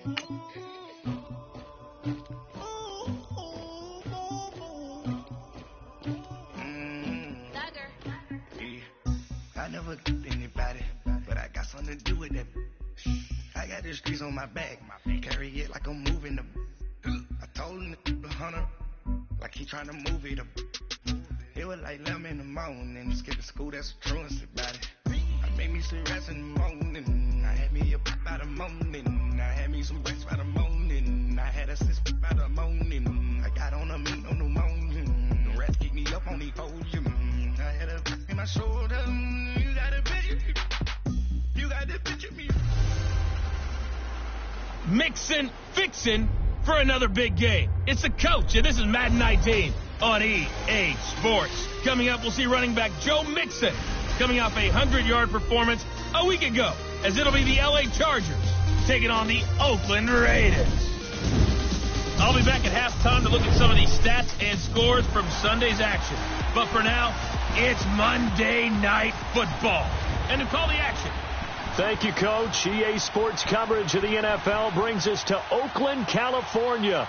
I never killed anybody, but I got something to do with that. I got the streets on my back, carry it like I'm moving them. I told him to 100, like he trying to move it up. It was like 11 in the morning, skip to school, that's a truancy about it. I made me some rest in the morning, I had me a pop by the morning, I had me some breaks by the morning, I had a sis by the morning, I got on a meat on the morning, the rats kicked me up on the podium, I had a in my shoulder, you got a picture me. Mixin', fixin' for another big game. It's the coach, and this is Madden 19 on EA Sports. Coming up, we'll see running back Joe Mixon coming off a 100-yard performance a week ago, as it'll be the LA Chargers taking on the Oakland Raiders. I'll be back at halftime to look at some of these stats and scores from Sunday's action. But for now, it's Monday Night Football. And to call the action, thank you, Coach. EA Sports coverage of the NFL brings us to Oakland, California.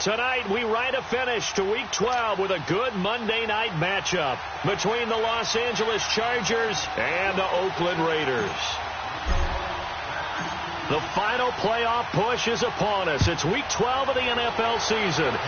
Tonight, we write a finish to Week 12 with a good Monday night matchup between the Los Angeles Chargers and the Oakland Raiders. The final playoff push is upon us. It's Week 12 of the NFL season.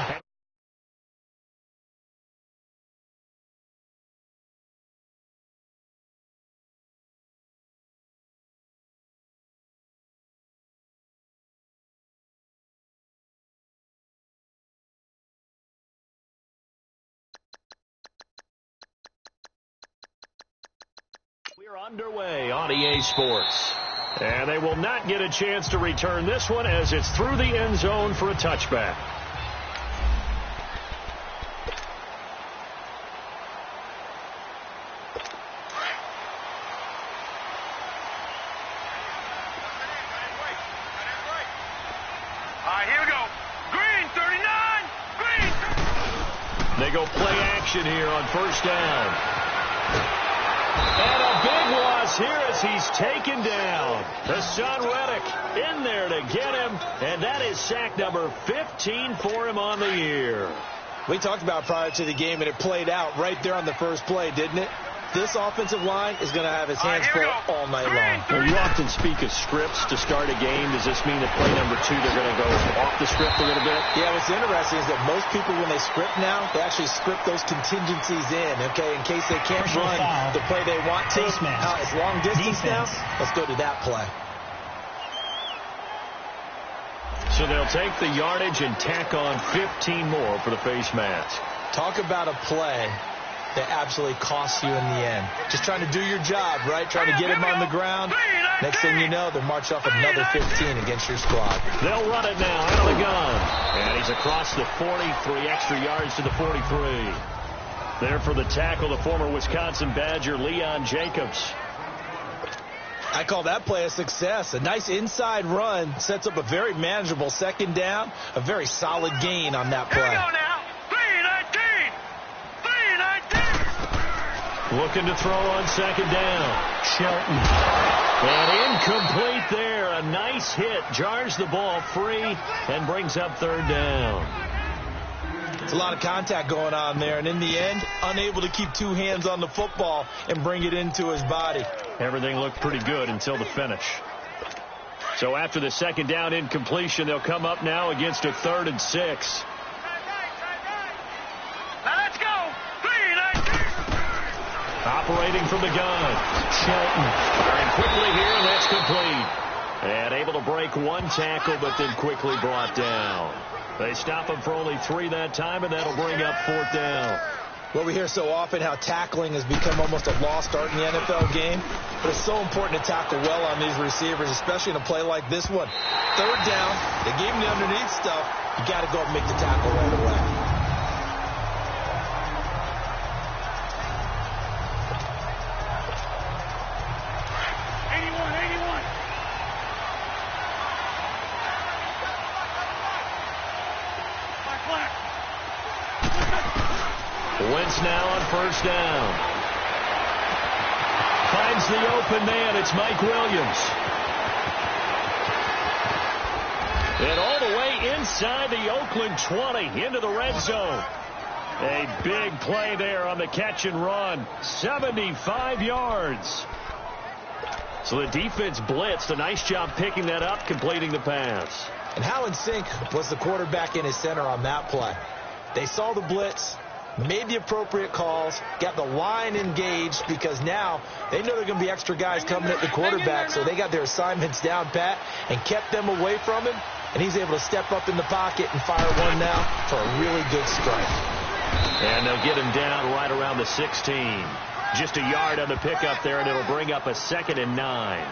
We're underway on EA Sports. And they will not get a chance to return this one as it's through the end zone for a touchback. Here we go. Green, 39. Green. They go play action here on first down. And a big loss here as he's taken down. Hassan Reddick in there to get him, and that is sack number 15 for him on the year. We talked about prior to the game, and it played out right there on the first play, didn't it? This offensive line is going to have his hands full all night long. Well, you often speak of scripts to start a game. Does this mean that play number 2, they're going to go off the script a little bit? Yeah, what's interesting is that most people, when they script now, they actually script those contingencies in, okay, in case they can't run the play they want to. It's long distance now. Let's go to that play. So they'll take the yardage and tack on 15 more for the face mask. Talk about a play that absolutely costs you in the end. Just trying to do your job, right? Trying to get him on the ground. Next thing you know, they'll march off another 15 against your squad. They'll run it now out of the gun. And he's across the 40, 3 extra yards to the 43. There for the tackle, the former Wisconsin Badger, Leon Jacobs. I call that play a success. A nice inside run sets up a very manageable second down. A very solid gain on that play. Here we go now. 3-19. 3-19. Looking to throw on second down. Shelton. And incomplete there. A nice hit. Jars the ball free and brings up third down. It's a lot of contact going on there, and in the end, unable to keep two hands on the football and bring it into his body. Everything looked pretty good until the finish. So after the second down incompletion, they'll come up now against a 3rd and 6. Now let's go. 3-19. Operating from the gun. Shelton. Firing quickly here, and that's complete. And able to break one tackle, but then quickly brought down. They stop him for only 3 that time, and that'll bring up 4th down. Well, we hear so often how tackling has become almost a lost art in the NFL game, but it's so important to tackle well on these receivers, especially in a play like this one. 3rd down, they gave him the underneath stuff. You got to go and make the tackle right away. Wentz now on first down. Finds the open man. It's Mike Williams. And all the way inside the Oakland 20 into the red zone. A big play there on the catch and run. 75 yards. So the defense blitzed. A nice job picking that up, completing the pass. And how in sync was the quarterback in his center on that play? They saw the blitz, made the appropriate calls, got the line engaged because now they know there are going to be extra guys coming at the quarterback, so they got their assignments down pat and kept them away from him, and he's able to step up in the pocket and fire one now for a really good strike. And they'll get him down right around the 16. Just a yard on the pickup there, and it'll bring up a 2nd and 9.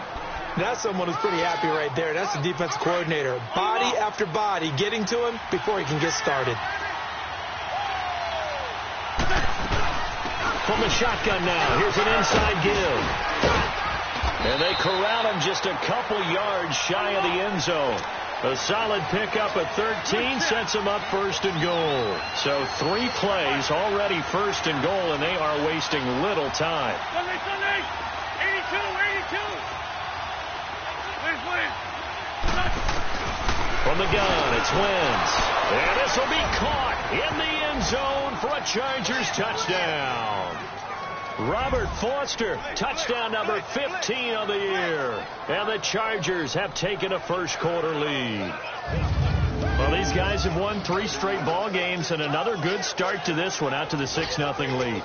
That's someone who's pretty happy right there. That's the defensive coordinator. Body after body getting to him before he can get started. From the shotgun now, here's an inside give. And they corral him just a couple yards shy of the end zone. A solid pickup at 13 sets him up 1st and goal. So 3 plays already 1st and goal, and they are wasting little time. Sunday, 82. Wins. From the gun, it's Wins. And this will be caught in the end zone for a Chargers touchdown. Robert Foster, touchdown number 15 of the year. And the Chargers have taken a first-quarter lead. Well, these guys have won 3 straight ball games and another good start to this one out to the 6-0 lead.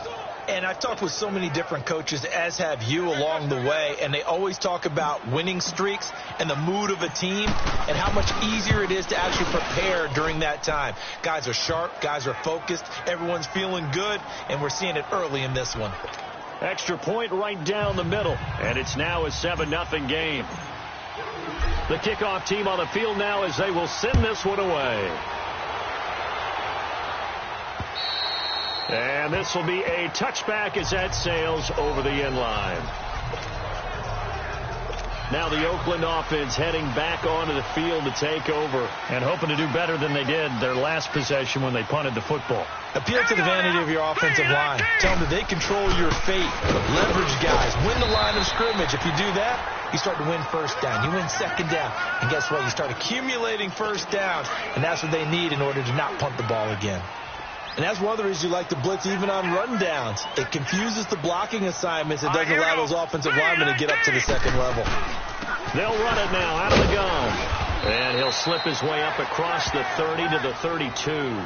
And I've talked with so many different coaches, as have you, along the way, and they always talk about winning streaks and the mood of a team and how much easier it is to actually prepare during that time. Guys are sharp, guys are focused, everyone's feeling good, and we're seeing it early in this one. Extra point right down the middle, and it's now a 7-0 game. The kickoff team on the field now as they will send this one away. And this will be a touchback as that sails over the end line. Now the Oakland offense heading back onto the field to take over and hoping to do better than they did their last possession when they punted the football. Appeal to the vanity of your offensive line. Tell them that they control your fate. Leverage guys. Win the line of scrimmage. If you do that, you start to win 1st down. You win 2nd down. And guess what? You start accumulating 1st downs. And that's what they need in order to not punt the ball again. And that's one of the reasons you like to blitz even on run downs. It confuses the blocking assignments. It doesn't allow those offensive linemen to get up to the 2nd level. They'll run it now out of the gun. And he'll slip his way up across the 30 to the 32.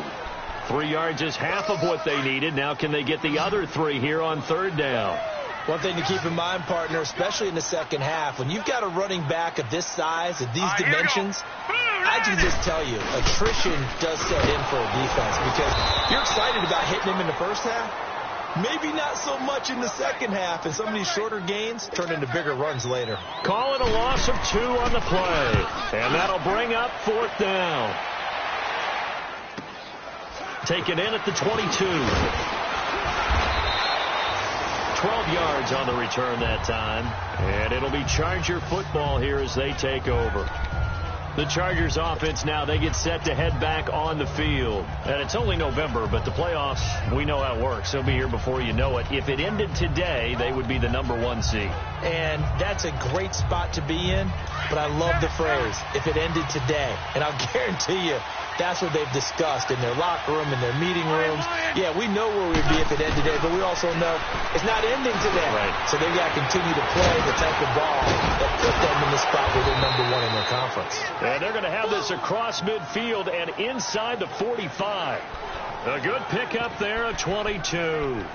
3 yards is half of what they needed. Now can they get the other 3 here on 3rd down? One thing to keep in mind, partner, especially in the second half, when you've got a running back of this size, of these dimensions, I can just tell you, attrition does set in for a defense because you're excited about hitting him in the first half. Maybe not so much in the second half, and some of these shorter gains turn into bigger runs later. Call it a loss of 2 on the play, and that'll bring up 4th down. Taken in at the 22. 12 yards on the return that time, and it'll be Charger football here as they take over. The Chargers offense now, they get set to head back on the field. And it's only November, but the playoffs, we know how it works. They'll be here before you know it. If it ended today, they would be the #1 seed. And that's a great spot to be in, but I love the phrase, if it ended today. And I'll guarantee you, that's what they've discussed in their locker room, in their meeting rooms. Yeah, we know where we'd be if it ended today, but we also know it's not ending today. Right. So they've got to continue to play the type of ball that put them in the spot where they're #1 in their conference. And they're going to have this across midfield and inside the 45. A good pickup there at 22.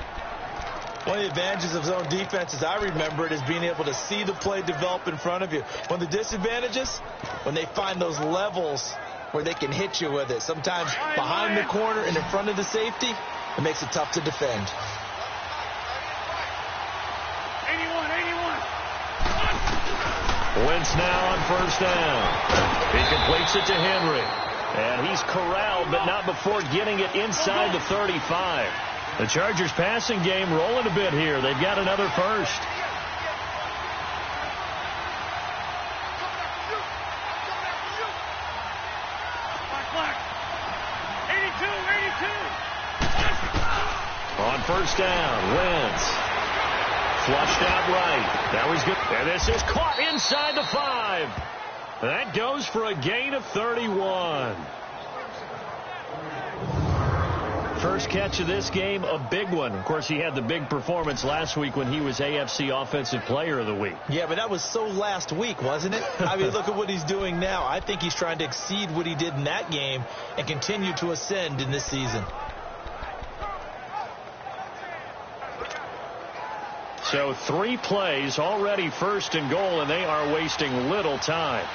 One of the advantages of zone defense, as I remember it, is being able to see the play develop in front of you. One of the disadvantages, when they find those levels where they can hit you with it. Sometimes behind the corner and in front of the safety, it makes it tough to defend. 81. Wentz now on 1st down. He completes it to Henry. And he's corralled, but not before getting it inside the 35. The Chargers passing game rolling a bit here. They've got another first. On 1st down, Wentz. Flushed out right. Now he's good. And this is caught inside the 5. That goes for a gain of 31. First catch of this game, a big one. Of course, he had the big performance last week when he was AFC Offensive Player of the Week. Yeah, but that was so last week, wasn't it? I mean, look at what he's doing now. I think he's trying to exceed what he did in that game and continue to ascend in this season. So 3 plays, already first and goal, and they are wasting little time.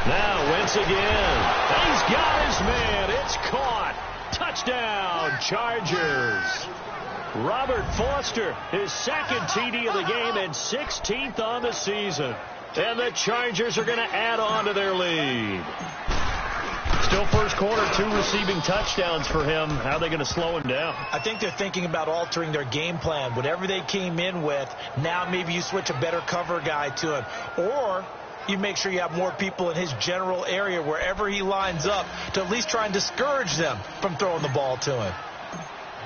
Now Wentz again. He's got his man. It's caught. Touchdown, Chargers. Robert Foster, his second TD of the game and 16th on the season. And the Chargers are going to add on to their lead. Still first quarter, 2 receiving touchdowns for him. How are they going to slow him down? I think they're thinking about altering their game plan. Whatever they came in with, now maybe you switch a better cover guy to him. Or you make sure you have more people in his general area wherever he lines up to at least try and discourage them from throwing the ball to him.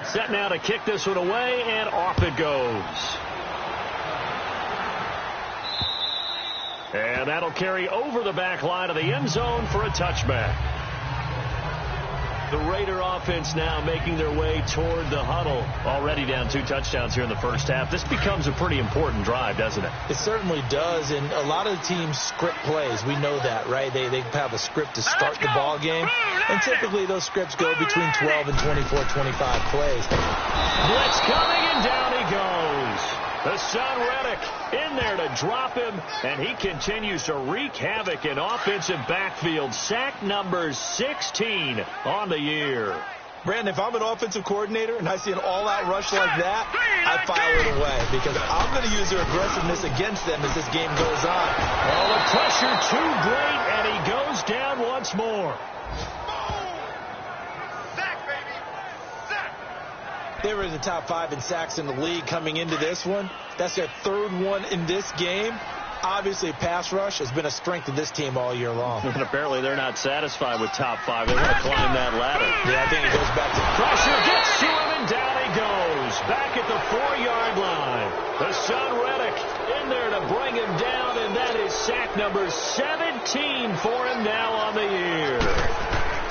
Set now to kick this one away, and off it goes. And that'll carry over the back line of the end zone for a touchback. The Raider offense now making their way toward the huddle. Already down 2 touchdowns here in the first half. This becomes a pretty important drive, doesn't it? It certainly does, and a lot of the teams script plays. We know that, right? They have a script to start the ball game, and typically those scripts go between 12 and 24, 25 plays. Blitz coming, and down he goes. The son Reddick in there to drop him, and he continues to wreak havoc in offensive backfield. Sack number 16 on the year. Brandon, if I'm an offensive coordinator and I see an all-out rush like that, I file it away because I'm going to use their aggressiveness against them as this game goes on. Well, the pressure too great, and he goes down once more. They were in the top 5 in sacks in the league coming into this one. That's their 3rd one in this game. Obviously, pass rush has been a strength of this team all year long. And apparently they're not satisfied with top 5. They want to climb that ladder. Yeah, I think it goes back to pressure. Gets to him, and down he goes. Back at the 4-yard line. The son Reddick in there to bring him down, and that is sack number 17 for him now on the year.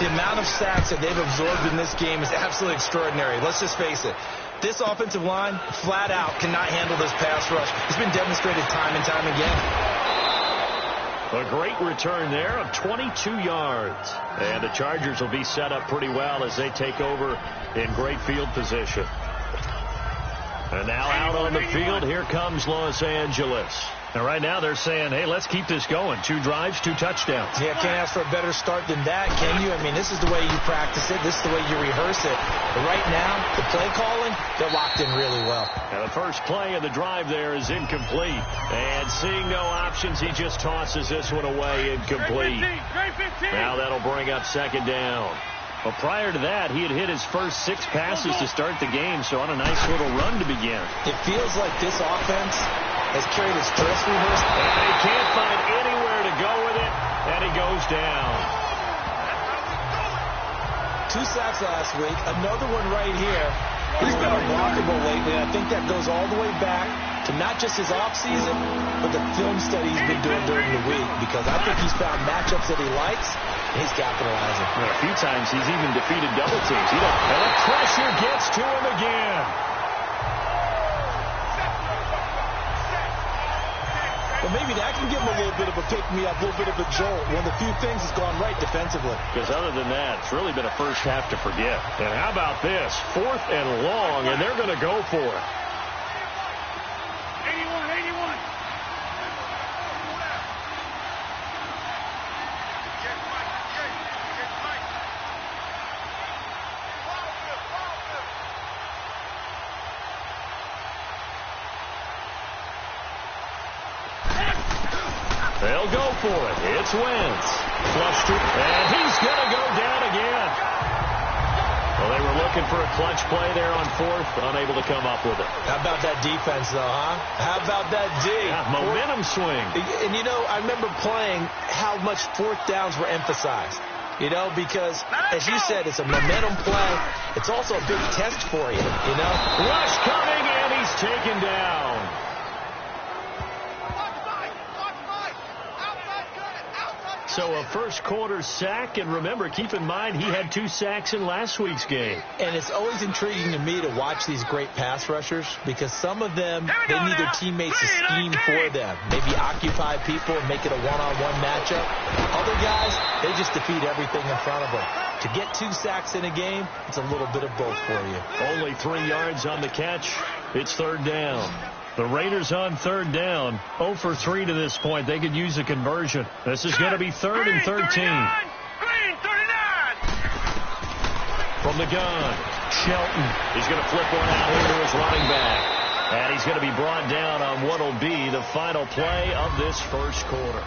The amount of sacks that they've absorbed in this game is absolutely extraordinary. Let's just face it. This offensive line, flat out, cannot handle this pass rush. It's been demonstrated time and time again. A great return there of 22 yards. And the Chargers will be set up pretty well as they take over in great field position. And now out on the field, here comes Los Angeles. And right now they're saying, hey, let's keep this going. 2 drives, 2 touchdowns. Yeah, can't ask for a better start than that, can you? I mean, this is the way you practice it. This is the way you rehearse it. But right now, the play calling, they're locked in really well. And the first play of the drive there is incomplete. And seeing no options, he just tosses this one away incomplete. Now that'll bring up 2nd down. Well, prior to that, he had hit his first 6 passes to start the game, so on a nice little run to begin. It feels like this offense has carried its dress rehearsed. And he can't find anywhere to go with it, and he goes down. 2 sacks last week, another one right here. He's been unblockable lately, and I think that goes all the way back to not just his offseason, but the film study he's been doing during the week, because I think he's found matchups that he likes, and he's capitalizing. Well, a few times he's even defeated double teams. And the pressure gets to him again. Well, maybe that can give him a little bit of a pick-me-up, a little bit of a jolt. One of the few things that's gone right defensively. Because other than that, it's really been a first half to forget. And how about this? 4th and long, and they're going to go for it. 81. They'll go for it. It's Wentz. Flushed it, and he's going to go down again. Well, they were looking for a clutch play there on 4th, unable to come up with it. How about that defense, though, huh? How about that D? Yeah, momentum swing. And, you know, I remember playing how much 4th downs were emphasized. You know, because, as you said, it's a momentum play. It's also a big test for you, you know? Rush coming, and he's taken down. So a first quarter sack, and remember, keep in mind, he had 2 sacks in last week's game. And it's always intriguing to me to watch these great pass rushers because some of them, they need their teammates to scheme for them. Maybe occupy people and make it a one-on-one matchup. Other guys, they just defeat everything in front of them. To get 2 sacks in a game, it's a little bit of both for you. Only 3 yards on the catch. It's third down. The Raiders on third down, 0 for 3 to this point. They could use a conversion. This is going to be 3rd and 13. From the gun, Shelton. He's going to flip one out here to his running back. And he's going to be brought down on what will be the final play of this first quarter.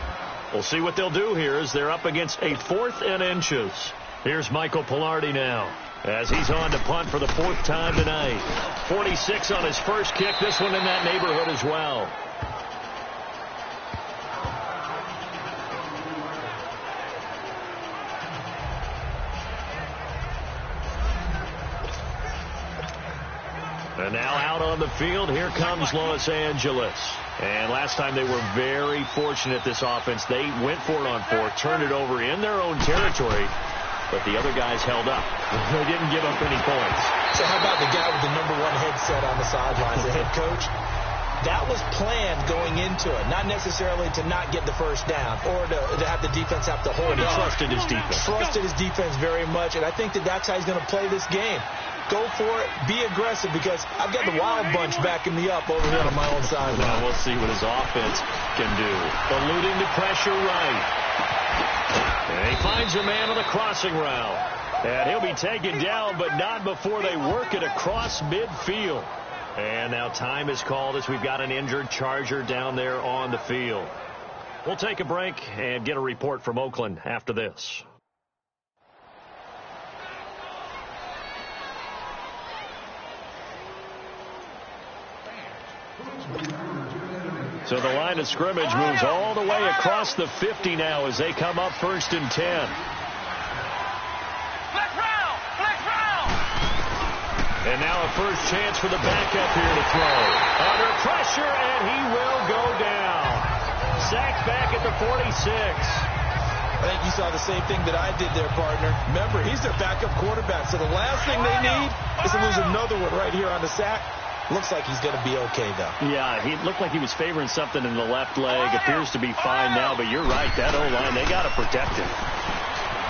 We'll see what they'll do here as they're up against a 4th and inches. Here's Michael Pilardi now, as he's on to punt for the 4th time tonight. 46 on his first kick, this one in that neighborhood as well. And now out on the field, here comes Los Angeles. And last time they were very fortunate, this offense. They went for it on 4th, turned it over in their own territory. But the other guys held up. They didn't give up any points. So how about the guy with the #1 headset on the sidelines, the head coach? That was planned going into it. Not necessarily to not get the first down or to have the defense have to hold But he on. trusted his defense. Trusted his defense very much, and I think that's how he's going to play this game. Go for it. Be aggressive because I've got the Wild Bunch backing me up over here on my own sideline. Well, we'll see what his offense can do. Eluding the pressure right. And he finds a man on the crossing route. And he'll be taken down, but not before they work it across midfield. And now time is called as we've got an injured Charger down there on the field. We'll take a break and get a report from Oakland after this. So the line of scrimmage moves all the way across the 50 now as they come up 1st and 10. And now a first chance for the backup here to throw. Under pressure, and he will go down. Sacked back at the 46. I think you saw the same thing that I did there, partner. Remember, he's their backup quarterback, so the last thing they need is to lose another one right here on the sack. Looks like he's going to be okay, though. Yeah, he looked like he was favoring something in the left leg. Appears to be fine now, but you're right. That O-line, they got to protect him.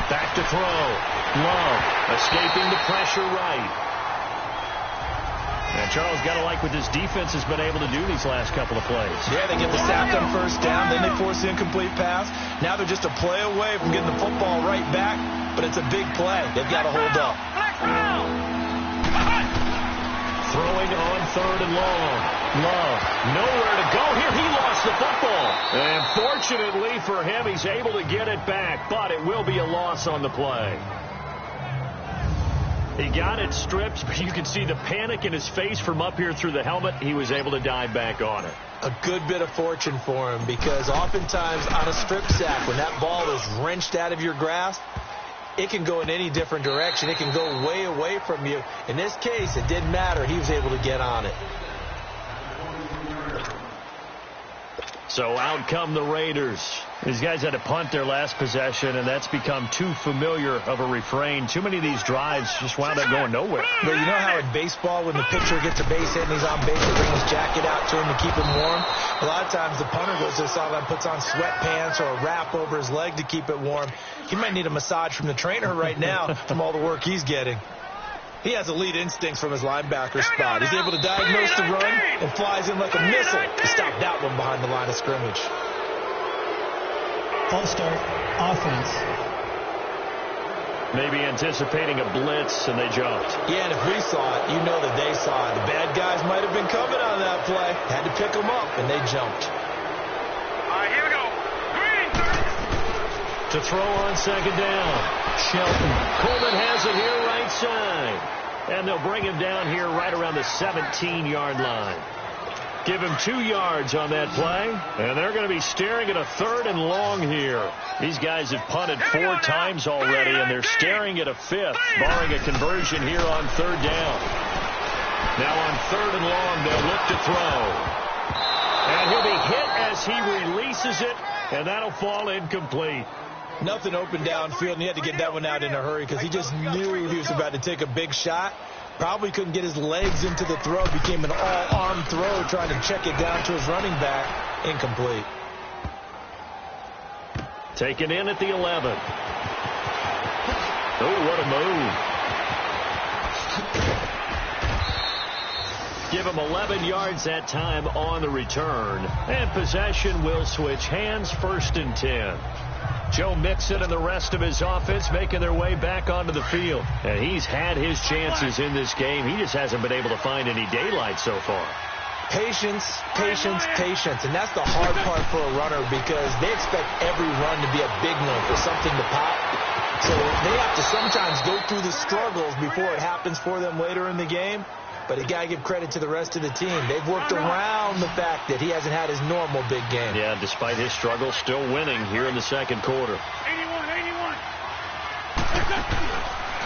Back to throw. Love escaping the pressure right. And Charles got to like what this defense has been able to do these last couple of plays. Yeah, they get the sack on first down, then they force the incomplete pass. Now they're just a play away from getting the football right back, but it's a big play. They've got to hold up. Throwing on 3rd and long. Love, nowhere to go here. He lost the football. And fortunately for him, he's able to get it back, but it will be a loss on the play. He got it stripped, but you can see the panic in his face from up here through the helmet. He was able to dive back on it. A good bit of fortune for him because oftentimes on a strip sack, when that ball is wrenched out of your grasp, it can go in any different direction. It can go way away from you. In this case, it didn't matter. He was able to get on it. So out come the Raiders. These guys had to punt their last possession, and that's become too familiar of a refrain. Too many of these drives just wound up going nowhere. But you know how in baseball, when the pitcher gets a base hit and he's on base, they bring his jacket out to him to keep him warm? A lot of times the punter goes to the sideline, puts on sweatpants or a wrap over his leg to keep it warm. He might need a massage from the trainer right now from all the work he's getting. He has elite instincts from his linebacker spot. He's able to diagnose the run and flies in like a missile to stop that one behind the line of scrimmage. False start, offense. Maybe anticipating a blitz, and they jumped. Yeah, and if we saw it, you know that they saw it. The bad guys might have been coming on that play. Had to pick them up, and they jumped. All right, here we go. To throw on 2nd down. Shelton. Coleman has it here right side. And they'll bring him down here right around the 17-yard line. Give him 2 yards on that play. And they're going to be staring at a 3rd and long here. These guys have punted 4 times already, and they're staring at a 5th, barring a conversion here on 3rd down. Now on 3rd and long, they'll look to throw. And he'll be hit as he releases it, and that'll fall incomplete. Nothing open downfield, and he had to get that one out in a hurry because he just knew he was about to take a big shot. Probably couldn't get his legs into the throw. Became an all-arm throw, trying to check it down to his running back. Incomplete. Taken in at the 11. Oh, what a move. Give him 11 yards that time on the return. And possession will switch hands, 1st and 10. Joe Mixon and the rest of his offense making their way back onto the field. And he's had his chances in this game. He just hasn't been able to find any daylight so far. Patience, patience, patience. And that's the hard part for a runner because they expect every run to be a big one for something to pop. So they have to sometimes go through the struggles before it happens for them later in the game. But you got to give credit to the rest of the team. They've worked around the fact that he hasn't had his normal big game. Yeah, despite his struggle, still winning here in the 2nd quarter. 81.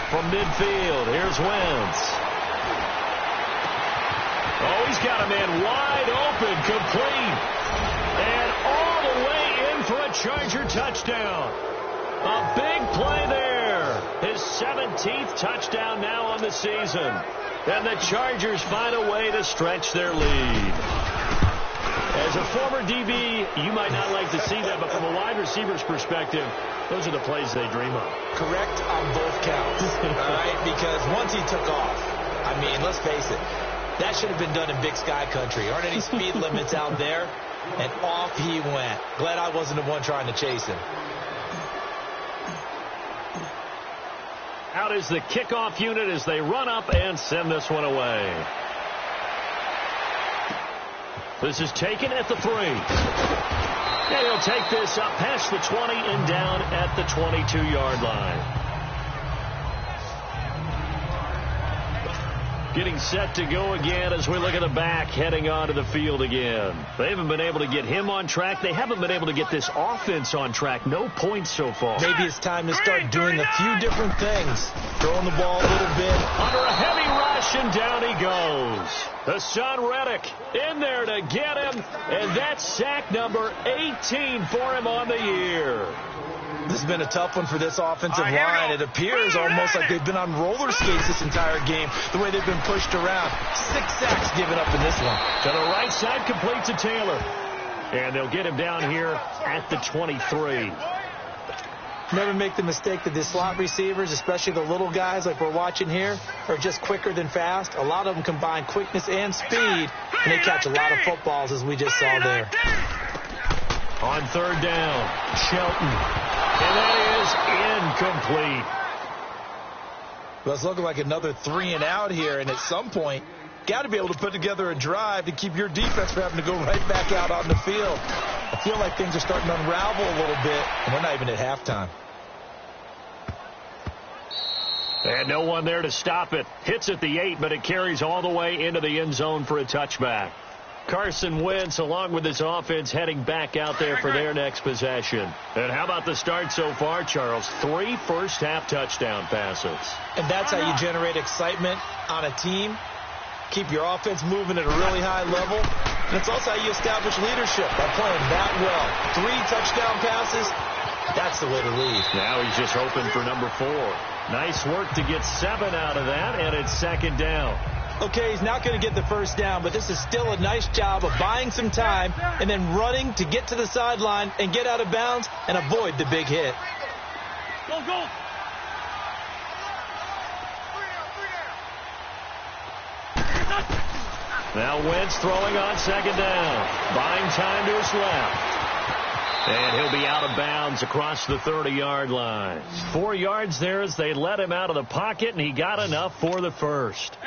From midfield, here's Wentz. Oh, he's got a man wide open, complete. And all the way in for a Charger touchdown. A big play there. His 17th touchdown now on the season. And the Chargers find a way to stretch their lead. As a former DB, you might not like to see that, but from a wide receiver's perspective, those are the plays they dream of. Correct on both counts, all right? Because once he took off, I mean, let's face it, that should have been done in Big Sky Country. Aren't any speed limits out there? And off he went. Glad I wasn't the one trying to chase him. Out is the kickoff unit as they run up and send this one away. This is taken at the 3. And he'll take this up past the 20 and down at the 22-yard line. Getting set to go again as we look at the back heading onto the field again. They haven't been able to get him on track. They haven't been able to get this offense on track. No points so far. Maybe it's time to start doing a few different things. Throwing the ball a little bit. Under a heavy rush, and down he goes. Hassan Reddick in there to get him. And that's sack number 18 for him on the year. This has been a tough one for this offensive line. It appears almost like they've been on roller skates this entire game, the way they've been pushed around. 6 sacks given up in this one. To the right side, complete to Taylor. And they'll get him down here at the 23. Never make the mistake that the slot receivers, especially the little guys like we're watching here, are just quicker than fast. A lot of them combine quickness and speed, and they catch a lot of footballs, as we just saw there. On 3rd down, Shelton. And that is incomplete. Well, it's looking like another 3 and out here, and at some point, got to be able to put together a drive to keep your defense from having to go right back out on the field. I feel like things are starting to unravel a little bit, and we're not even at halftime. And no one there to stop it. Hits at the 8, but it carries all the way into the end zone for a touchback. Carson Wentz, along with his offense, heading back out there for their next possession. And how about the start so far, Charles? 3 first-half touchdown passes. And that's how you generate excitement on a team. Keep your offense moving at a really high level. And it's also how you establish leadership by playing that well. 3 touchdown passes, that's the way to lead. Now he's just hoping for number 4. Nice work to get 7 out of that, and it's 2nd down. Okay, he's not going to get the first down, but this is still a nice job of buying some time and then running to get to the sideline and get out of bounds and avoid the big hit. Go, go. Now Wentz throwing on 2nd down. Buying time to his left. And he'll be out of bounds across the 30-yard line. 4 yards there as they let him out of the pocket, and he got enough for the first.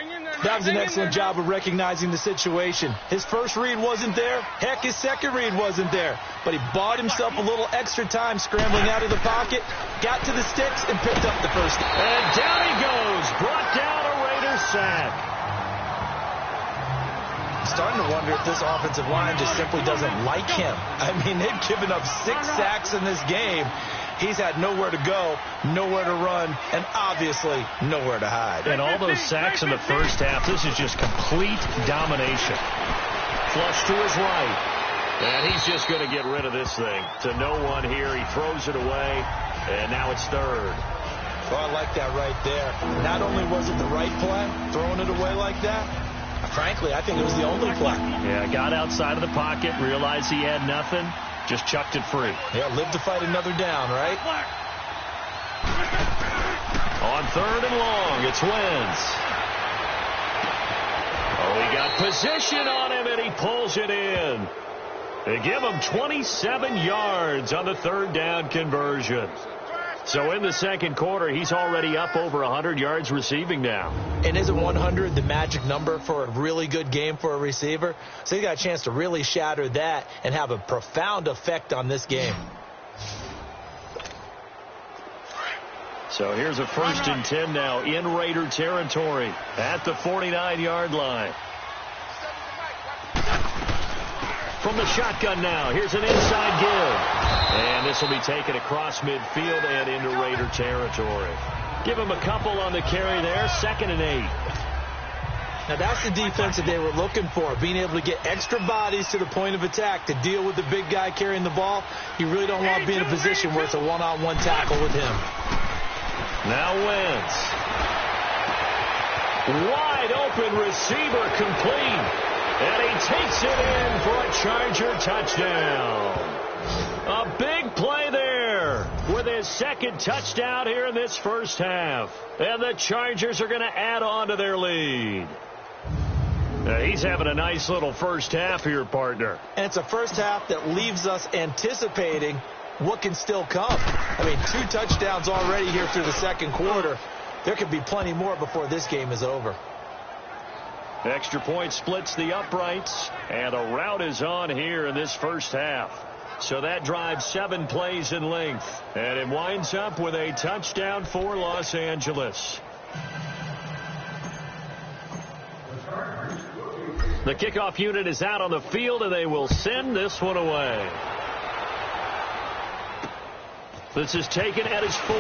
That was an excellent job of recognizing the situation. His first read wasn't there. Heck, his second read wasn't there. But he bought himself a little extra time scrambling out of the pocket, got to the sticks, and picked up the first. And down he goes. Brought down a Raiders sack. I'm starting to wonder if this offensive line just simply doesn't like him. I mean, they've given up 6 sacks in this game. He's had nowhere to go, nowhere to run, and obviously nowhere to hide. And all those sacks in the first half, this is just complete domination. Flush to his right. And he's just going to get rid of this thing. To no one here. He throws it away. And now it's third. Oh, I like that right there. Not only was it the right play, throwing it away like that, frankly, I think it was the only play. Yeah, got outside of the pocket, realized he had nothing, just chucked it free. Yeah, live to fight another down, right? On third and long, it's Wentz. Oh, he got position on him, and he pulls it in. They give him 27 yards on the third down conversion. So in the second quarter, he's already up over 100 yards receiving now. And isn't 100 the magic number for a really good game for a receiver? So he got a chance to really shatter that and have a profound effect on this game. So here's a 1st and 10 now in Raider territory at the 49-yard line. From the shotgun now, here's an inside give. And this will be taken across midfield and into Raider territory. Give him a couple on the carry there, 2nd and 8. Now that's the defense that they were looking for, being able to get extra bodies to the point of attack to deal with the big guy carrying the ball. You really don't want to be in a position where it's a one-on-one tackle with him. Now Wentz. Wide open receiver complete. And he takes it in for a Charger touchdown. A big play there with his 2nd touchdown here in this first half. And the Chargers are going to add on to their lead. He's having a nice little first half here, partner. And it's a first half that leaves us anticipating what can still come. I mean, 2 touchdowns already here through the second quarter. There could be plenty more before this game is over. Extra point splits the uprights, and a route is on here in this first half. So that drives 7 plays in length, and it winds up with a touchdown for Los Angeles. The kickoff unit is out on the field, and they will send this one away. This is taken at his 4.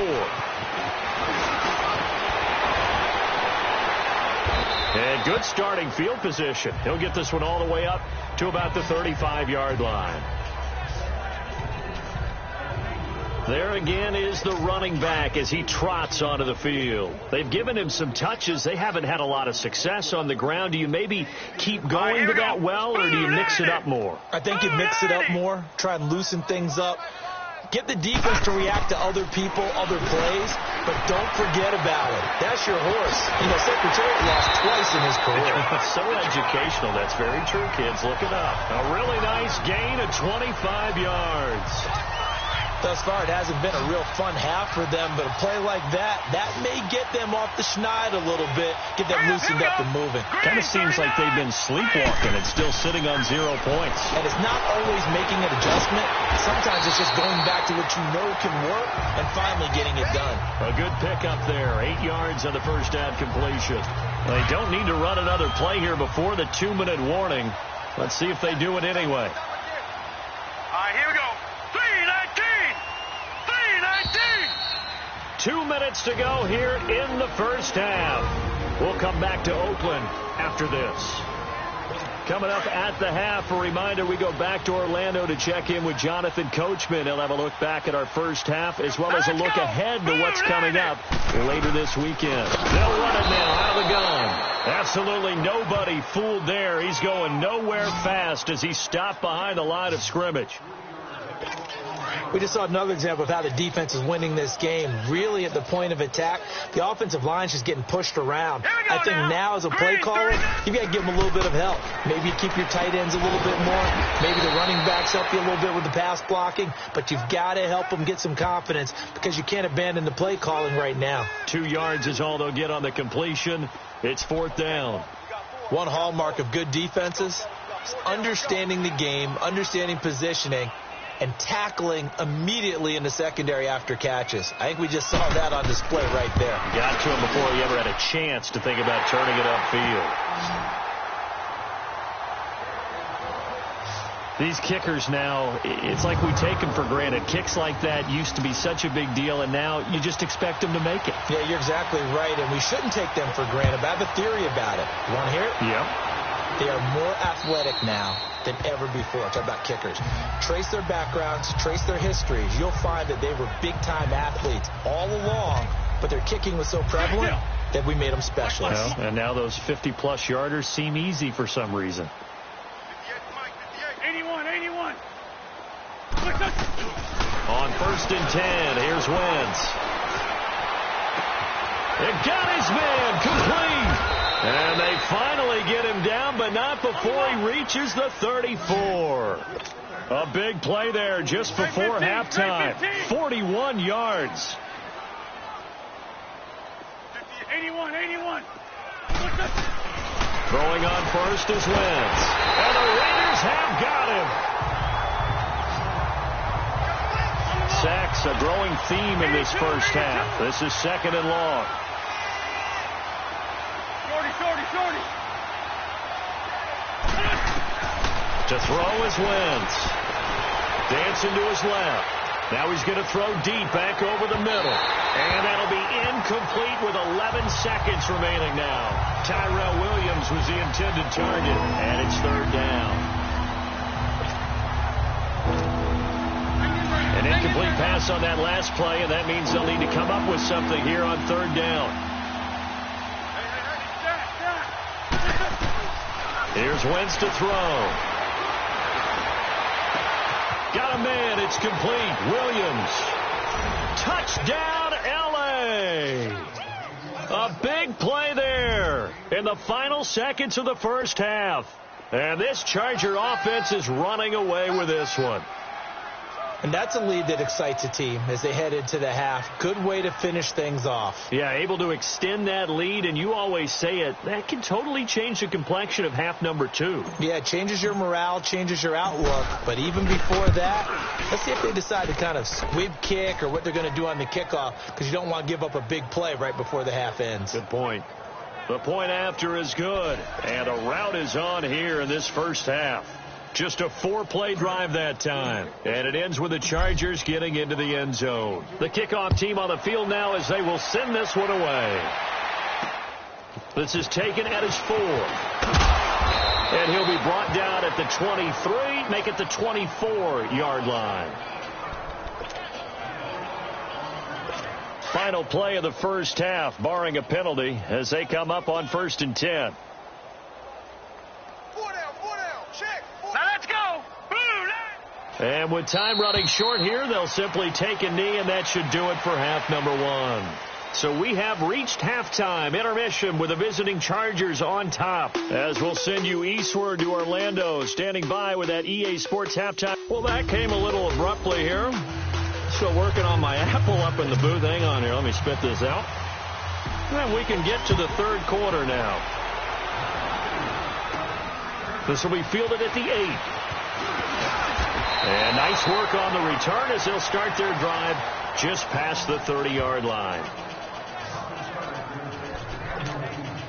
And good starting field position. He'll get this one all the way up to about the 35-yard line. There again is the running back as he trots onto the field. They've given him some touches. They haven't had a lot of success on the ground. Do you maybe keep going to that well, or do you mix it up more? I think you mix it up more, try and loosen things up. Get the defense to react to other people, other plays, but don't forget about it. That's your horse. You know, Secretariat lost twice in his career. So educational. That's very true, kids. Look it up. A really nice gain of 25 yards. Thus far, it hasn't been a real fun half for them, but a play like that may get them off the schneid a little bit, get them loosened up and moving. Kind of seems like they've been sleepwalking and still sitting on 0 points. And it's not always making an adjustment. Sometimes it's just going back to what you know can work and finally getting it done. A good pickup there. 8 yards on the first down completion. They don't need to run another play here before the 2-minute warning. Let's see if they do it anyway. All right, here we go. 2 minutes to go here in the first half. We'll come back to Oakland after this. Coming up at the half, a reminder, we go back to Orlando to check in with Jonathan Coachman. He'll have a look back at our first half as well as a look ahead to what's coming up later this weekend. They'll run it now out of the gun. Absolutely nobody fooled there. He's going nowhere fast as he stopped behind the line of scrimmage. We just saw another example of how the defense is winning this game. Really at the point of attack, the offensive line is just getting pushed around. I think now as a play caller, you've got to give them a little bit of help. Maybe you keep your tight ends a little bit more. Maybe the running backs help you a little bit with the pass blocking. But you've got to help them get some confidence because you can't abandon the play calling right now. 2 yards is all they'll get on the completion. It's 4th down. One hallmark of good defenses is understanding the game, understanding positioning, and tackling immediately in the secondary after catches. I think we just saw that on display right there. Got to him before he ever had a chance to think about turning it upfield. These kickers now, it's like we take them for granted. Kicks like that used to be such a big deal, and now you just expect them to make it. Yeah, you're exactly right, and we shouldn't take them for granted. But I have a theory about it. You want to hear it? Yep. They are more athletic now than ever before. Talk about kickers. Trace their backgrounds, trace their histories. You'll find that they were big-time athletes all along, but their kicking was so prevalent that we made them special. Well, and now those 50-plus yarders seem easy for some reason. 81. On 1st and 10, here's Wentz. It got his man complete. And they finally get him down, but not before he reaches the 34. A big play there just before halftime. 41 yards. 81. Throwing on first is Wentz. And the Raiders have got him. Sacks a growing theme in this first half. This is 2nd and long. Shorty. To throw is Wentz. Dancing to his left. Now he's going to throw deep back over the middle. And that'll be incomplete with 11 seconds remaining now. Tyrell Williams was the intended target. And it's 3rd down. An incomplete pass on that last play, and that means they'll need to come up with something here on 3rd down. Here's Wentz to throw. Got a man. It's complete. Williams. Touchdown, L.A. A big play there in the final seconds of the first half. And this Charger offense is running away with this one. And that's a lead that excites a team as they head into the half. Good way to finish things off. Yeah, able to extend that lead, and you always say it, that can totally change the complexion of half number 2. Yeah, it changes your morale, changes your outlook. But even before that, let's see if they decide to kind of squib kick or what they're going to do on the kickoff, because you don't want to give up a big play right before the half ends. Good point. The point after is good, and a rout is on here in this first half. Just a 4-play drive that time. And it ends with the Chargers getting into the end zone. The kickoff team on the field now as they will send this one away. This is taken at his 4. And he'll be brought down at the 23, make it the 24-yard line. Final play of the first half, barring a penalty, as they come up on 1st and 10. And with time running short here, they'll simply take a knee, and that should do it for half number 1. So we have reached halftime. Intermission with the visiting Chargers on top. As we'll send you eastward to Orlando, standing by with that EA Sports halftime. Well, that came a little abruptly here. Still working on my Apple up in the booth. Hang on here. Let me spit this out. And we can get to the 3rd quarter now. This will be fielded at the 8. And nice work on the return as they'll start their drive just past the 30-yard line.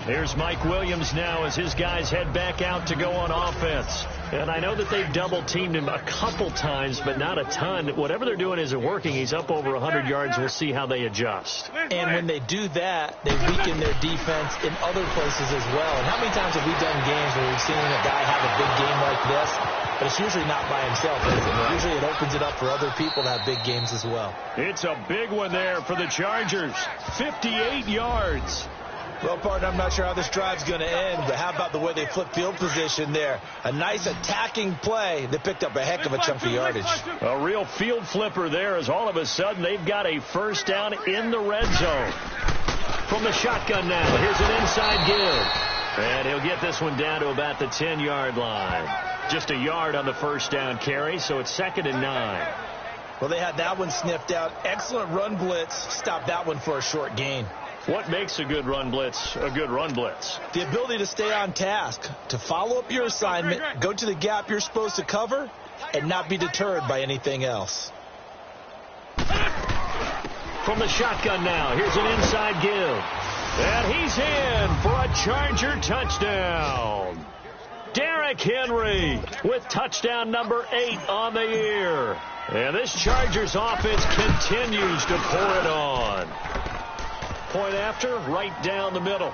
Here's Mike Williams now as his guys head back out to go on offense. And I know that they've double-teamed him a couple times, but not a ton. Whatever they're doing isn't working. He's up over 100 yards. We'll see how they adjust. And when they do that, they weaken their defense in other places as well. And how many times have we done games where we've seen a guy have a big game like this? But it's usually not by himself, is it? Usually it opens it up for other people to have big games as well. It's a big one there for the Chargers. 58 yards. Well, partner, I'm not sure how this drive's going to end, but how about the way they flip field position there? A nice attacking play. They picked up a heck of a chunk of yardage. A real field flipper there as all of a sudden they've got a first down in the red zone. From the shotgun now, here's an inside give. And he'll get this one down to about the 10-yard line. Just a yard on the first down carry, so it's 2nd and 9. Well, they had that one sniffed out. Excellent run blitz. Stopped that one for a short gain. What makes a good run blitz a good run blitz? The ability to stay on task, to follow up your assignment, go to the gap you're supposed to cover, and not be deterred by anything else. From the shotgun now, here's an inside give. And he's in for a Charger touchdown. Darren Derrick Henry with touchdown number 8 on the year. And this Chargers offense continues to pour it on. Point after, right down the middle.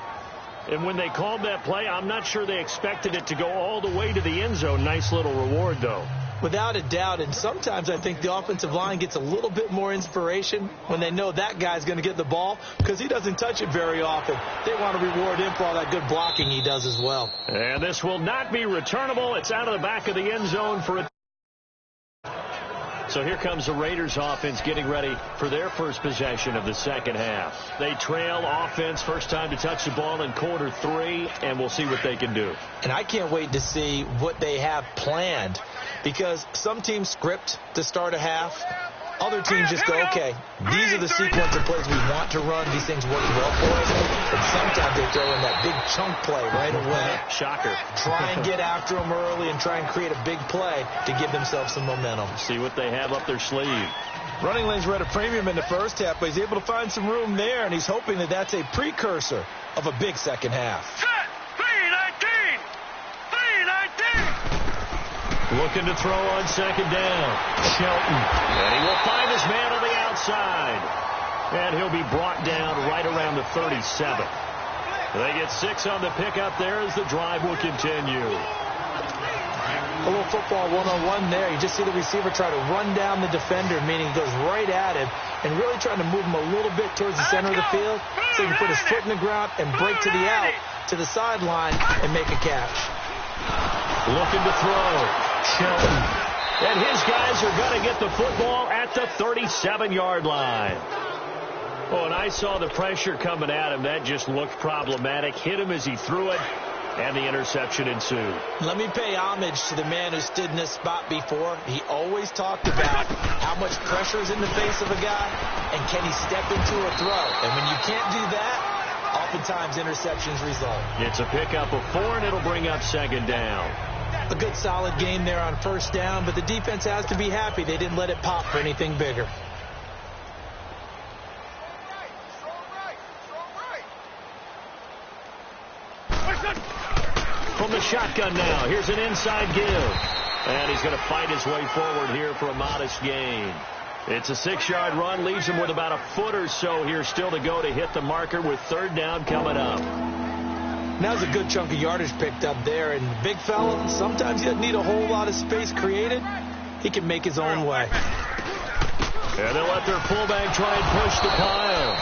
And when they called that play, I'm not sure they expected it to go all the way to the end zone. Nice little reward, though. Without a doubt, and sometimes I think the offensive line gets a little bit more inspiration when they know that guy's going to get the ball because he doesn't touch it very often. They want to reward him for all that good blocking he does as well. And this will not be returnable. It's out of the back of the end zone for a... So here comes the Raiders offense getting ready for their first possession of the second half. They trail offense, first time to touch the ball in quarter 3, and we'll see what they can do. And I can't wait to see what they have planned because some teams script to start a half. Other teams just go, okay, these are the sequence of plays we want to run. These things work well for us. And sometimes they throw in that big chunk play right away. Shocker. Try and get after them early and try and create a big play to give themselves some momentum. See what they have up their sleeve. Running lanes were at a premium in the first half, but he's able to find some room there, and he's hoping that that's a precursor of a big second half. Set. 319. 319. Looking to throw on second down. Shelton. And he will find his man on the outside. And he'll be brought down right around the 37. They get 6 on the pickup there as the drive will continue. A little football 101 there. You just see the receiver try to run down the defender, meaning he goes right at him and really trying to move him a little bit towards the center of the field so he can put his foot in the ground and break to the out, to the sideline, and make a catch. Looking to throw. Shelton. And his guys are going to get the football at the 37-yard line. Oh, and I saw the pressure coming at him. That just looked problematic. Hit him as he threw it, and the interception ensued. Let me pay homage to the man who stood in this spot before. He always talked about how much pressure is in the face of a guy, and can he step into a throw. And when you can't do that, oftentimes interceptions result. It's a pickup of 4, and it'll bring up second down. A good solid game there on first down, but the defense has to be happy they didn't let it pop for anything bigger. From the shotgun now, here's an inside give. And he's going to fight his way forward here for a modest gain. It's a 6-yard run, leaves him with about a foot or so here still to go to hit the marker with third down coming up. Now's a good chunk of yardage picked up there, and big fella, sometimes he doesn't need a whole lot of space created. He can make his own way. And they'll let their fullback try and push the pile.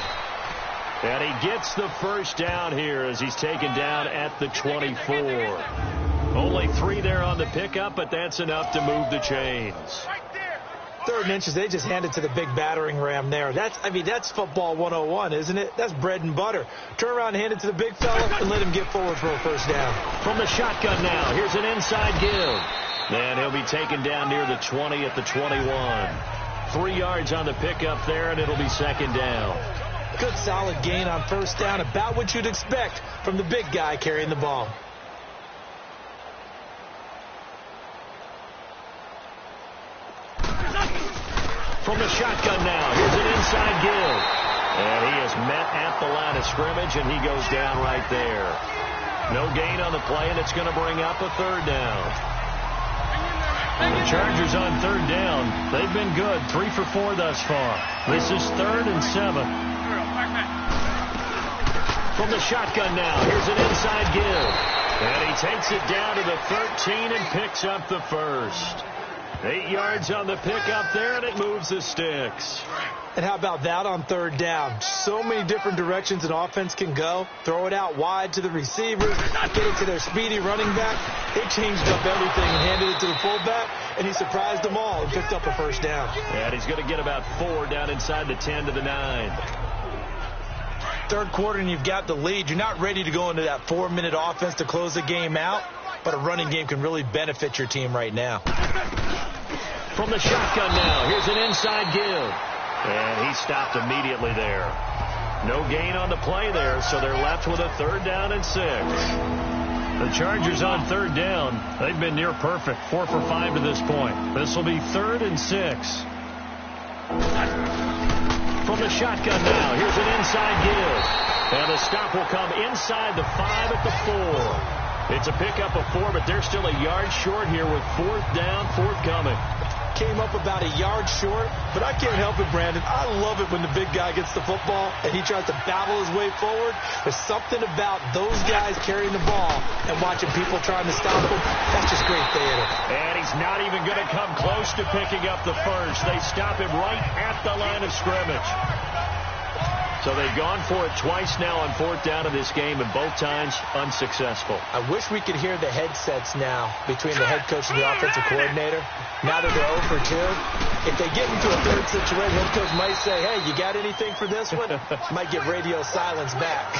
And he gets the first down here as he's taken down at the 24. Only 3 there on the pickup, but that's enough to move the chains. 3rd and inches, they just hand it to the big battering ram there. That's football 101, isn't it? That's bread and butter. Turn around and hand it to the big fella and let him get forward for a first down. From the shotgun now, here's an inside give. And he'll be taken down near the 20 at the 21. 3 yards on the pickup there, and it'll be second down. Good solid gain on first down, about what you'd expect from the big guy carrying the ball. From the shotgun now, here's an inside give. And he is met at the line of scrimmage, and he goes down right there. No gain on the play, and it's going to bring up a third down. The Chargers on third down. They've been good, 3 for 4 thus far. This is 3rd and 7. From the shotgun now, here's an inside give. And he takes it down to the 13 and picks up the first. 8 yards on the pickup there, and it moves the sticks. And how about that on third down? So many different directions an offense can go. Throw it out wide to the receivers, get it to their speedy running back. They changed up everything and handed it to the fullback, and he surprised them all and picked up a first down. And he's going to get about 4 down inside the 10 to the 9. Third quarter, and you've got the lead. You're not ready to go into that 4-minute offense to close the game out, but a running game can really benefit your team right now. From the shotgun now, here's an inside give. And he stopped immediately there. No gain on the play there, so they're left with a 3rd down and 6. The Chargers on third down, they've been near perfect, 4 for 5 to this point. This will be 3rd and 6. From the shotgun now, here's an inside give. And the stop will come inside the 5 at the 4. It's a pickup of 4, but they're still a yard short here with 4th down, 4th coming. Came up about a yard short, but I can't help it, Brandon. I love it when the big guy gets the football and he tries to battle his way forward. There's something about those guys carrying the ball and watching people trying to stop him. That's just great theater. And he's not even going to come close to picking up the first. They stop him right at the line of scrimmage. So they've gone for it twice now on 4th down in this game, and both times unsuccessful. I wish we could hear the headsets now between the head coach and the offensive coordinator. Now that they're 0 for 2, if they get into a third situation, head coach might say, hey, you got anything for this one? Might get radio silence back.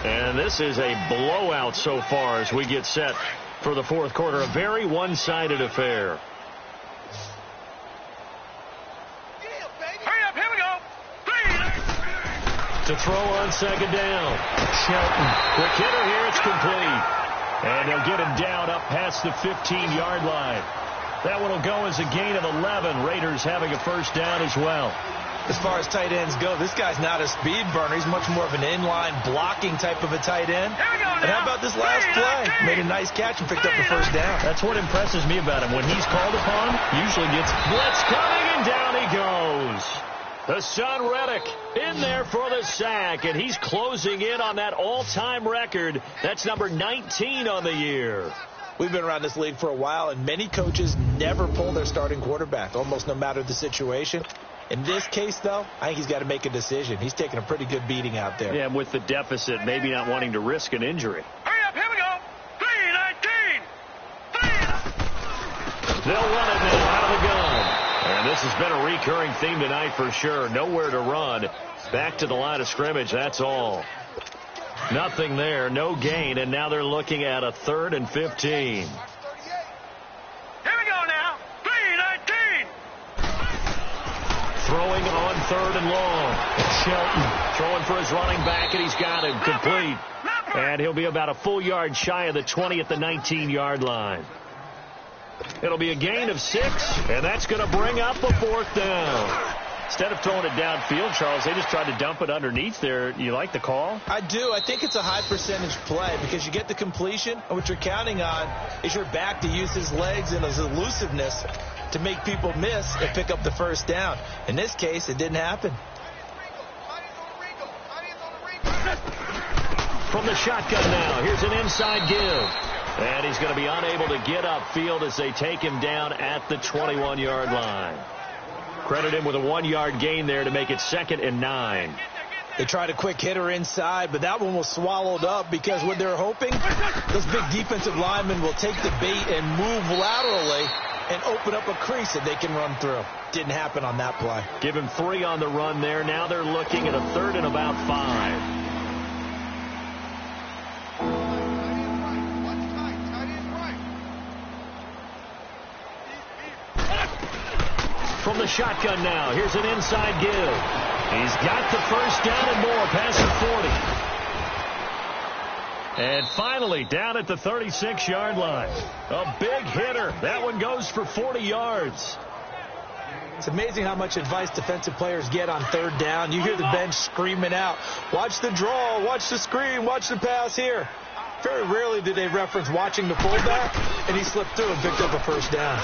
And this is a blowout so far as we get set for the 4th quarter. A very one-sided affair. To throw on 2nd down. Shelton. Quick hitter here. It's complete. And they'll get him down up past the 15-yard line. That one will go as a gain of 11. Raiders having a 1st down as well. As far as tight ends go, this guy's not a speed burner. He's much more of an inline blocking type of a tight end. And how about this last play? Made a nice catch and picked up the 1st down. That's what impresses me about him. When he's called upon, usually gets blitz coming, and down he goes. Hassan Reddick in there for the sack, and he's closing in on that all-time record. That's number 19 on the year. We've been around this league for a while, and many coaches never pull their starting quarterback, almost no matter the situation. In this case, though, I think he's got to make a decision. He's taking a pretty good beating out there. Yeah, with the deficit, maybe not wanting to risk an injury. Hurry up, here we go. 3-19. They'll run it now out of the gun. And this has been a recurring theme tonight for sure. Nowhere to run. Back to the line of scrimmage, that's all. Nothing there, no gain, and now they're looking at a 3rd and 15. Here we go now. 3-19. Throwing on 3rd and long. Shelton throwing for his running back, and he's got him complete. And he'll be about a full yard shy of the 20 at the 19-yard line. It'll be a gain of 6, and that's going to bring up a 4th down. Instead of throwing it downfield, Charles, they just tried to dump it underneath there. You like the call? I do. I think it's a high percentage play because you get the completion, and what you're counting on is your back to use his legs and his elusiveness to make people miss and pick up the 1st down. In this case, it didn't happen. From the shotgun now, here's an inside give. And he's going to be unable to get upfield as they take him down at the 21-yard line. Credit him with a 1-yard gain there to make it 2nd and 9. They tried a quick hitter inside, but that one was swallowed up because what they're hoping, those big defensive linemen will take the bait and move laterally and open up a crease that they can run through. Didn't happen on that play. Give him 3 on the run there. Now they're looking at a 3rd and about 5. From the shotgun now, here's an inside give. He's got the 1st down and more, past the 40. And finally, down at the 36-yard line. A big hitter. That one goes for 40 yards. It's amazing how much advice defensive players get on 3rd down. You hear the bench screaming out, watch the draw, watch the screen, watch the pass here. Very rarely do they reference watching the fullback, and he slipped through and picked up a 1st down.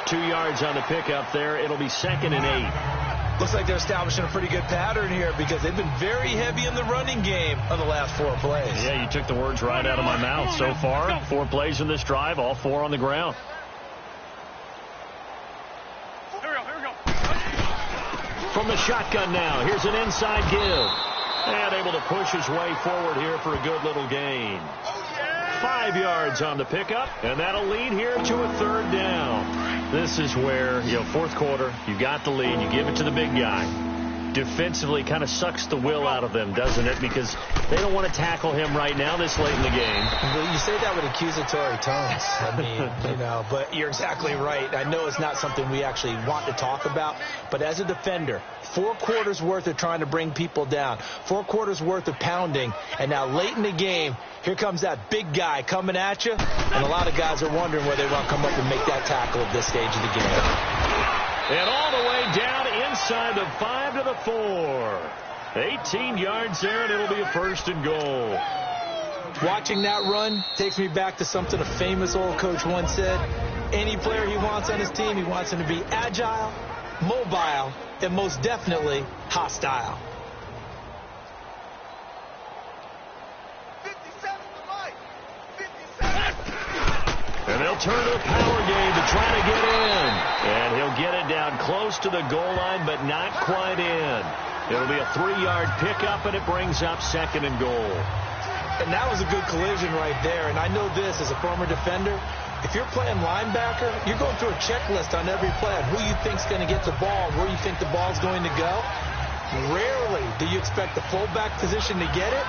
2 yards on the pickup there. It'll be 2nd and 8. Looks like they're establishing a pretty good pattern here because they've been very heavy in the running game on the last 4 plays. Yeah, you took the words right out of my mouth. So far, 4 plays in this drive, all 4 on the ground. Here we go. From the shotgun now, here's an inside give. And able to push his way forward here for a good little gain. 5 yards on the pickup, and that'll lead here to a 3rd down. This is where, 4th quarter, you got the lead, you give it to the big guy. Defensively kind of sucks the will out of them, doesn't it? Because they don't want to tackle him right now this late in the game. Well, you say that with accusatory tones. I mean, but you're exactly right. I know it's not something we actually want to talk about, but as a defender, 4 quarters worth of trying to bring people down, 4 quarters worth of pounding, and now late in the game, here comes that big guy coming at you, and a lot of guys are wondering where they want to come up and make that tackle at this stage of the game. And all the way down inside the 5 to the 4. 18 yards there, and it'll be a 1st and goal. Watching that run takes me back to something a famous old coach once said. Any player he wants on his team, he wants him to be agile, mobile, and most definitely hostile. And they'll turn to a power game to try to get in. And he'll get it down close to the goal line, but not quite in. It'll be a 3-yard pickup, and it brings up 2nd and goal. And that was a good collision right there. And I know this as a former defender. If you're playing linebacker, you're going through a checklist on every play on who you think's going to get the ball and where you think the ball's going to go. Rarely do you expect the fullback position to get it.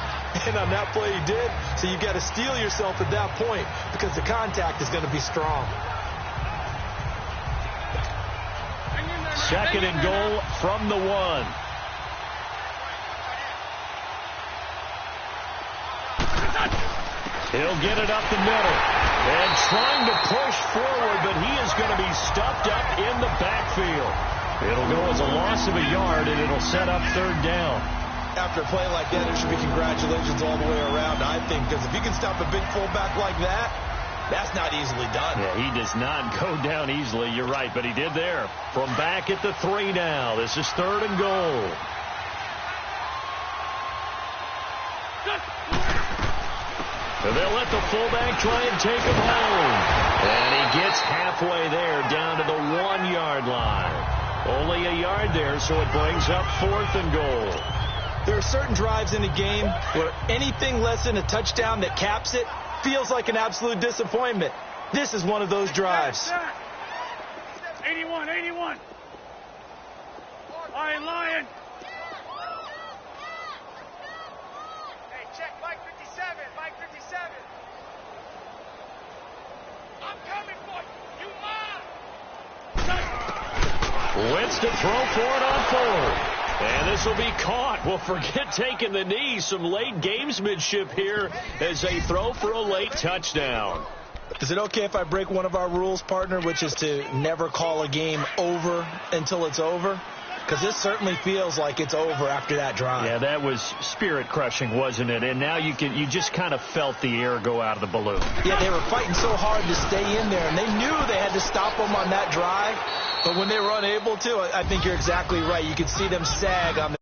And on that play he did. So you've got to steel yourself at that point because the contact is going to be strong. 2nd and goal from the 1. He'll get it up the middle and trying to push forward, but he is going to be stuffed up in the backfield. It'll go as a loss of a yard, and it'll set up 3rd down. After a play like that, it should be congratulations all the way around, I think, because if you can stop a big fullback like that, that's not easily done. Yeah, he does not go down easily. You're right, but he did there. From back at the 3 now. This is 3rd and goal. And they'll let the fullback try and take him home. And he gets halfway there down to the 1-yard line. Only a yard there, so it brings up 4th and goal. There are certain drives in the game where anything less than a touchdown that caps it feels like an absolute disappointment. This is one of those drives. 81, 81. Lion. Hey, check Mike 57, Mike 57. I'm coming for you. You mine. Wentz to throw for it on 4th. And this will be caught. Well, forget taking the knee. Some late gamesmanship here as they throw for a late touchdown. Is it okay if I break one of our rules, partner, which is to never call a game over until it's over? Because this certainly feels like it's over after that drive. Yeah, that was spirit-crushing, wasn't it? And now you just kind of felt the air go out of the balloon. Yeah, they were fighting so hard to stay in there, and they knew they had to stop them on that drive. But when they were unable to, I think you're exactly right. You could see them sag on the